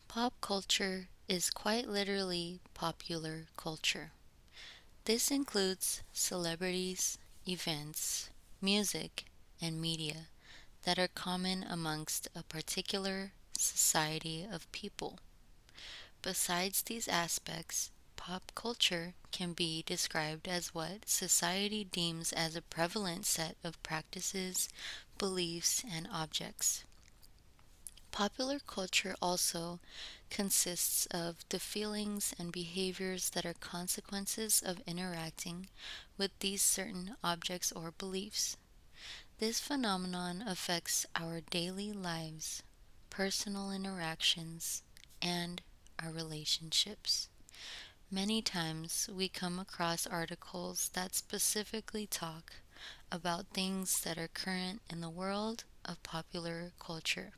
Pop culture is quite literally popular culture. This includes celebrities, events, music, and media that are common amongst a particular society of people. Besides these aspects, pop culture can be described as what society deems as a prevalent set of practices, beliefs, and objects. Popular culture also consists of the feelings and behaviors that are consequences of interacting with these certain objects or beliefs. This phenomenon affects our daily lives, personal interactions, and our relationships. Many times we come across articles that specifically talk about things that are current in the world of popular culture.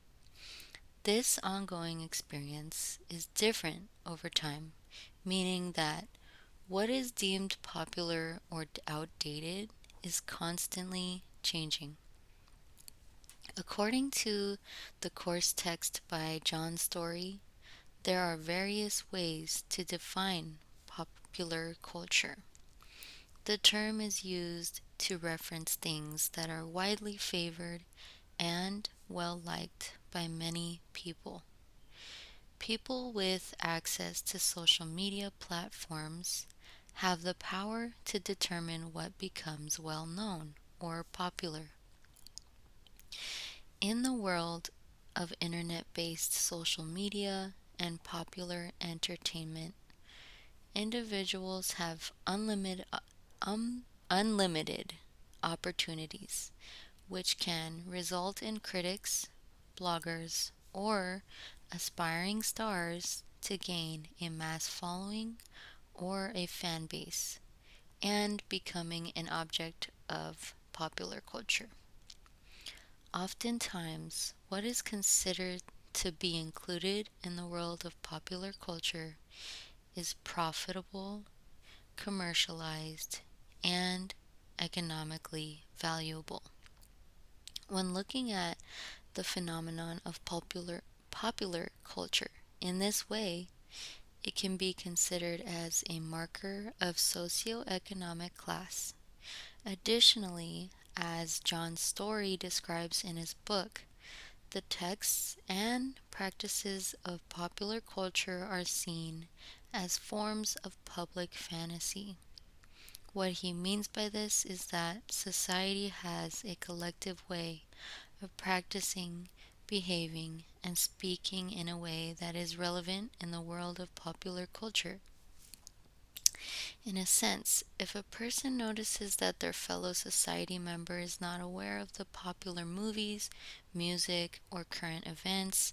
This ongoing experience is different over time, meaning that what is deemed popular or outdated is constantly changing. According to the course text by John Story, there are various ways to define popular culture. The term is used to reference things that are widely favored and well liked by many people. People with access to social media platforms have the power to determine what becomes well known or popular. In the world of internet based social media and popular entertainment, individuals have unlimited opportunities, which can result in critics, bloggers, or aspiring stars to gain a mass following or a fan base and becoming an object of popular culture. Oftentimes, what is considered to be included in the world of popular culture is profitable, commercialized, and economically valuable. When looking at the phenomenon of popular culture in this way, it can be considered as a marker of socioeconomic class. Additionally, as John Story describes in his book, the texts and practices of popular culture are seen as forms of public fantasy. What he means by this is that society has a collective way of practicing, behaving, and speaking in a way that is relevant in the world of popular culture. In a sense, if a person notices that their fellow society member is not aware of the popular movies, music, or current events,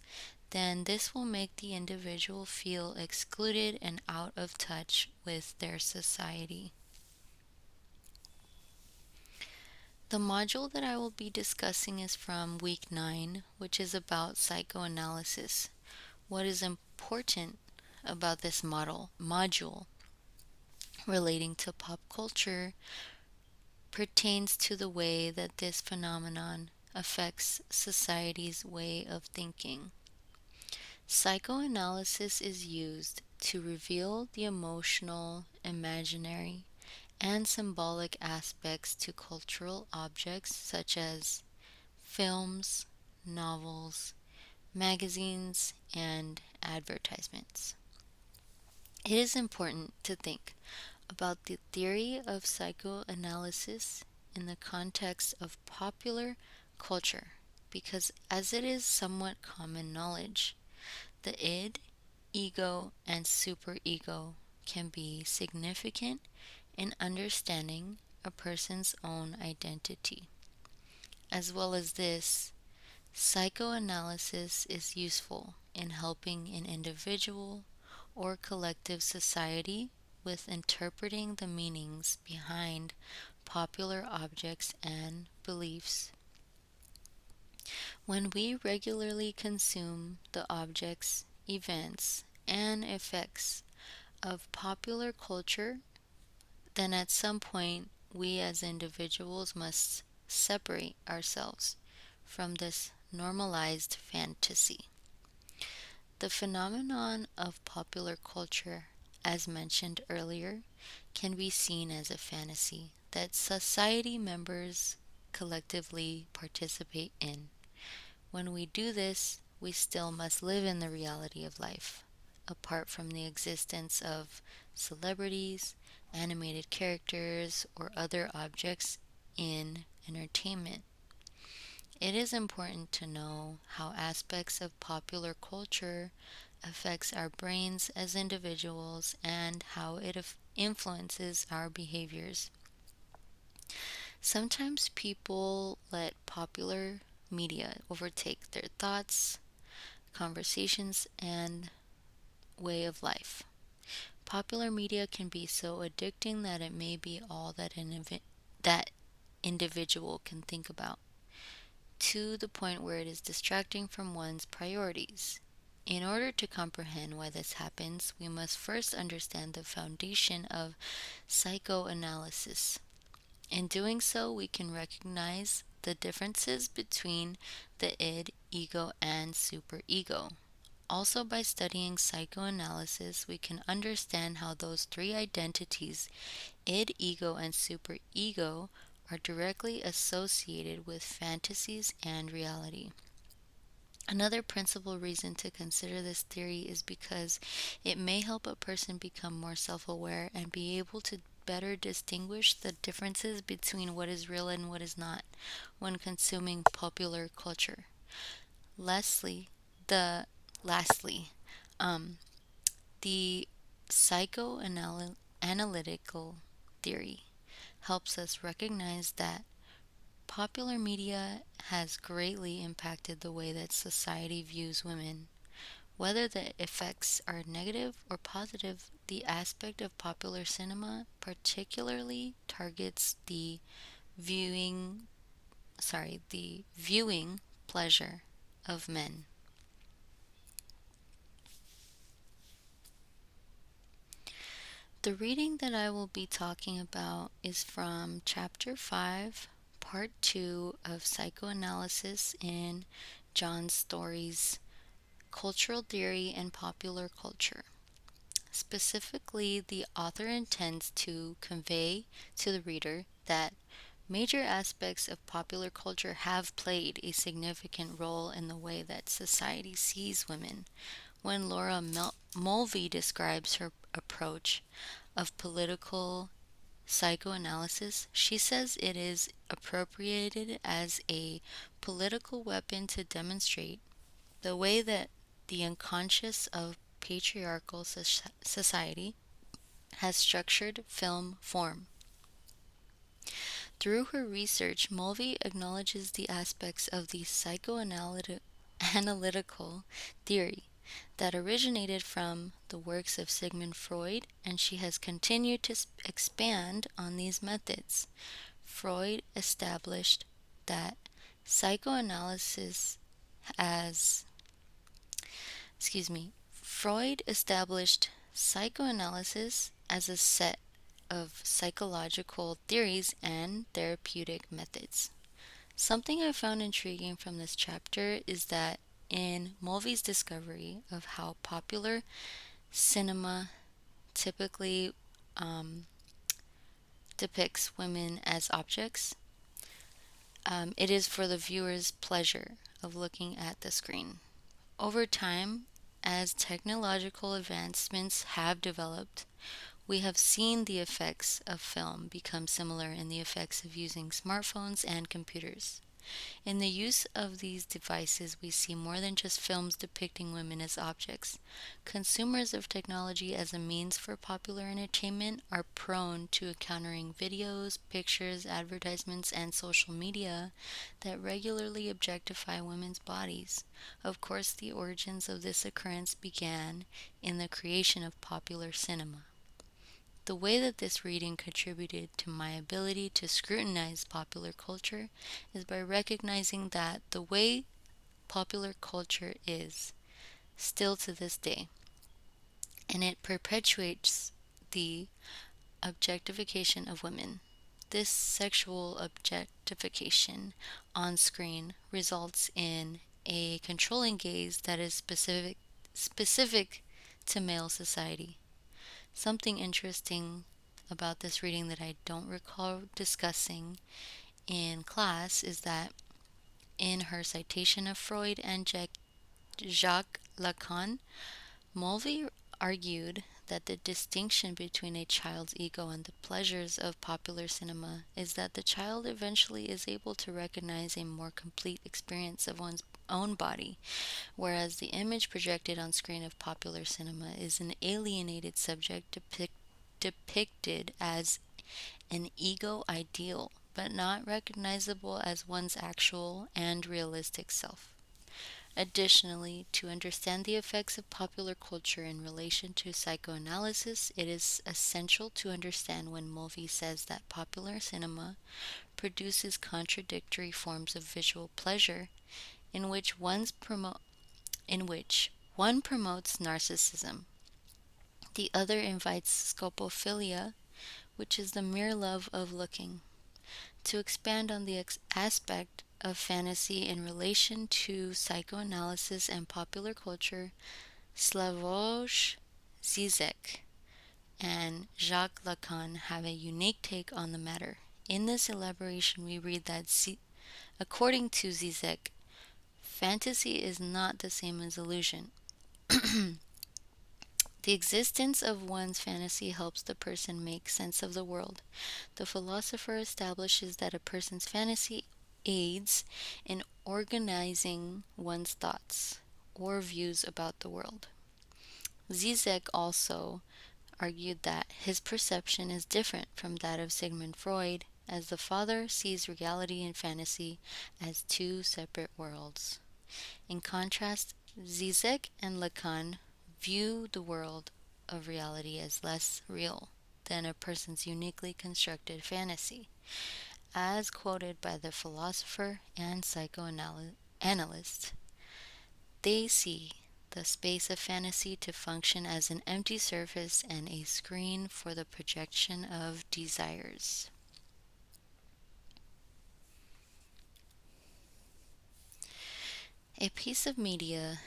then this will make the individual feel excluded and out of touch with their society. The module that I will be discussing is from week 9, which is about psychoanalysis. What is important about this module relating to pop culture pertains to the way that this phenomenon affects society's way of thinking. Psychoanalysis is used to reveal the emotional, imaginary, and symbolic aspects to cultural objects such as films, novels, magazines, and advertisements. It is important to think about the theory of psychoanalysis in the context of popular culture because, as it is somewhat common knowledge, the id, ego, and superego can be significant in understanding a person's own identity. As well as this, psychoanalysis is useful in helping an individual or collective society with interpreting the meanings behind popular objects and beliefs. When we regularly consume the objects, events, and effects of popular culture, then at some point we as individuals must separate ourselves from this normalized fantasy. The phenomenon of popular culture, as mentioned earlier, can be seen as a fantasy that society members collectively participate in. When we do this, we still must live in the reality of life, apart from the existence of celebrities, animated characters, or other objects in entertainment. It is important to know how aspects of popular culture affects our brains as individuals and how it influences our behaviors. Sometimes people let popular media overtake their thoughts, conversations, and way of life. Popular media can be so addicting that it may be all that individual can think about, to the point where it is distracting from one's priorities. In order to comprehend why this happens, we must first understand the foundation of psychoanalysis. In doing so, we can recognize the differences between the id, ego, and superego. Also, by studying psychoanalysis, we can understand how those three identities, id, ego, and superego, are directly associated with fantasies and reality. Another principal reason to consider this theory is because it may help a person become more self aware and be able to better distinguish the differences between what is real and what is not when consuming popular culture. Lastly, the lastly, um, the psychoanalytical theory helps us recognize that popular media has greatly impacted the way that society views women. Whether the effects are negative or positive, the aspect of popular cinema particularly targets viewing the viewing pleasure of men. The reading that I will be talking about is from Chapter 5, Part 2 of Psychoanalysis in John Story's Cultural Theory and Popular Culture. Specifically, the author intends to convey to the reader that major aspects of popular culture have played a significant role in the way that society sees women. When Laura Mulvey describes her approach of political psychoanalysis, she says it is appropriated as a political weapon to demonstrate the way that the unconscious of patriarchal society has structured film form. Through her research, Mulvey acknowledges the aspects of the psychoanalytical theory that originated from the works of Sigmund Freud, and she has continued to expand on these methods. Freud established that psychoanalysis as Freud established psychoanalysis as a set of psychological theories and therapeutic methods. Something I found intriguing from this chapter is that in Mulvey's discovery of how popular cinema typically um, depicts women as objects, it is for the viewer's pleasure of looking at the screen. Over time, as technological advancements have developed, we have seen the effects of film become similar in the effects of using smartphones and computers. In the use of these devices, we see more than just films depicting women as objects. Consumers of technology as a means for popular entertainment are prone to encountering videos, pictures, advertisements, and social media that regularly objectify women's bodies. Of course, the origins of this occurrence began in the creation of popular cinema. The way that this reading contributed to my ability to scrutinize popular culture is by recognizing that the way popular culture is, still to this day, and it perpetuates the objectification of women. This sexual objectification on screen results in a controlling gaze that is specific to male society. Something interesting about this reading that I don't recall discussing in class is that in her citation of Freud and Jacques Lacan, Mulvey argued that the distinction between a child's ego and the pleasures of popular cinema is that the child eventually is able to recognize a more complete experience of one's own body, whereas the image projected on screen of popular cinema is an alienated subject depicted as an ego ideal, but not recognizable as one's actual and realistic self. Additionally, to understand the effects of popular culture in relation to psychoanalysis, it is essential to understand when Mulvey says that popular cinema produces contradictory forms of visual pleasure in which one promotes narcissism, the other invites scopophilia, which is the mere love of looking. To expand on the aspect of fantasy in relation to psychoanalysis and popular culture, Slavoj Zizek and Jacques Lacan have a unique take on the matter. In this elaboration, we read that, according to Zizek, fantasy is not the same as illusion. The existence of one's fantasy helps the person make sense of the world. The philosopher establishes that a person's fantasy aids in organizing one's thoughts or views about the world. Zizek also argued that his perception is different from that of Sigmund Freud, as the father sees reality and fantasy as two separate worlds. In contrast, Zizek and Lacan view the world of reality as less real than a person's uniquely constructed fantasy. As quoted by the philosopher and psychoanalyst, they see the space of fantasy to function as an empty surface and a screen for the projection of desires. A piece of media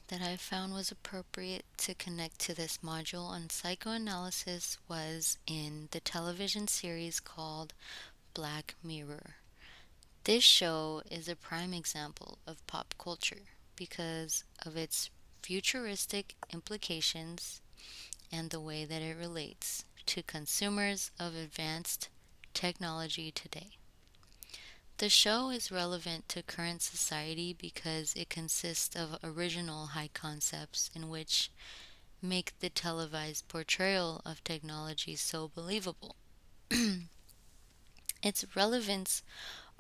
that I found was appropriate to connect to this module on psychoanalysis was in the television series called Black Mirror. This show is a prime example of pop culture because of its futuristic implications and the way that it relates to consumers of advanced technology today. The show is relevant to current society because it consists of original high concepts in which make the televised portrayal of technology so believable. Its relevance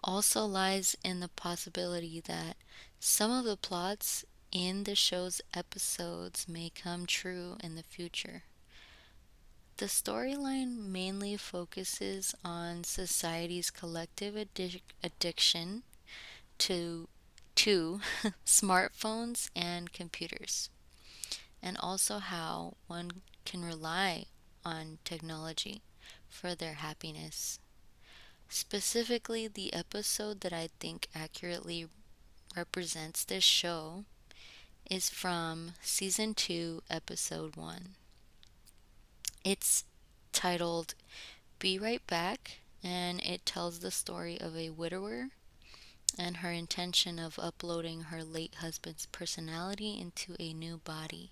also lies in the possibility that some of the plots in the show's episodes may come true in the future. The storyline mainly focuses on society's collective addiction to smartphones and computers, and also how one can rely on technology for their happiness. Specifically, the episode that I think accurately represents this show is from Season 2, Episode 1. It's titled Be Right Back, and it tells the story of a widower and her intention of uploading her late husband's personality into a new body.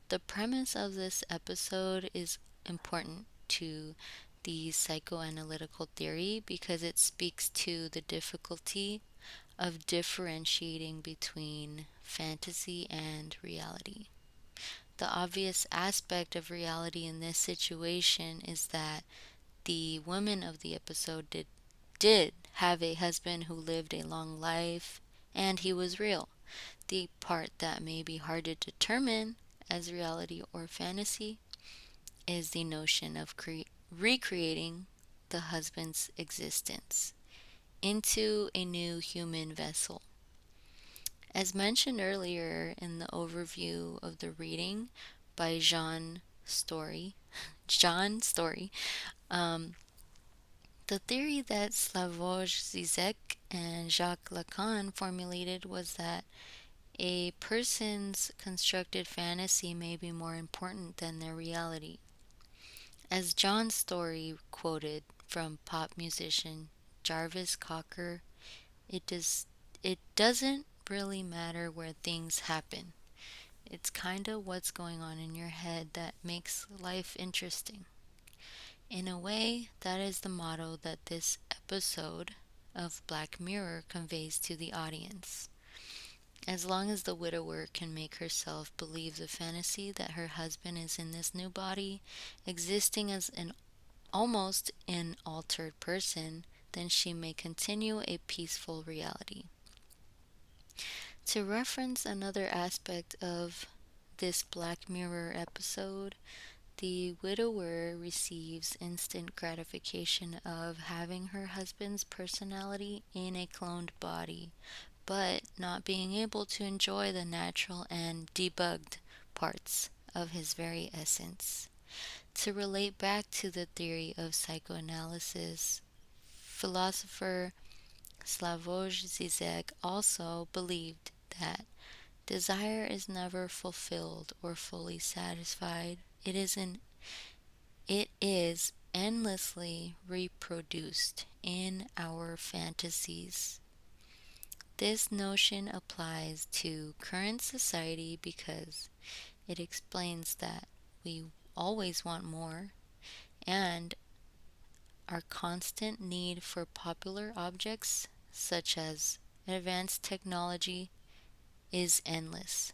The premise of this episode is important to the psychoanalytical theory because it speaks to the difficulty of differentiating between fantasy and reality. The obvious aspect of reality in this situation is that the woman of the episode did have a husband who lived a long life and he was real. The part that may be hard to determine as reality or fantasy is the notion of recreating the husband's existence into a new human vessel. As mentioned earlier in the overview of the reading by John Story, the theory that Slavoj Zizek and Jacques Lacan formulated was that A person's constructed fantasy may be more important than their reality. As John Story quoted from pop musician Jarvis Cocker, it doesn't really matter where things happen. It's kind of what's going on in your head that makes life interesting. In a way, that is the motto that this episode of Black Mirror conveys to the audience. As long as the widower can make herself believe the fantasy that her husband is in this new body, existing as an almost an altered person, then she may continue a peaceful reality. To reference another aspect of this Black Mirror episode, the widower receives instant gratification of having her husband's personality in a cloned body, but not being able to enjoy the natural and debugged parts of his very essence. To relate back to the theory of psychoanalysis, philosopher Slavoj Zizek also believed that desire is never fulfilled or fully satisfied. It is endlessly reproduced in our fantasies. This notion applies to current society because it explains that we always want more, and our constant need for popular objects such as advanced technology is endless.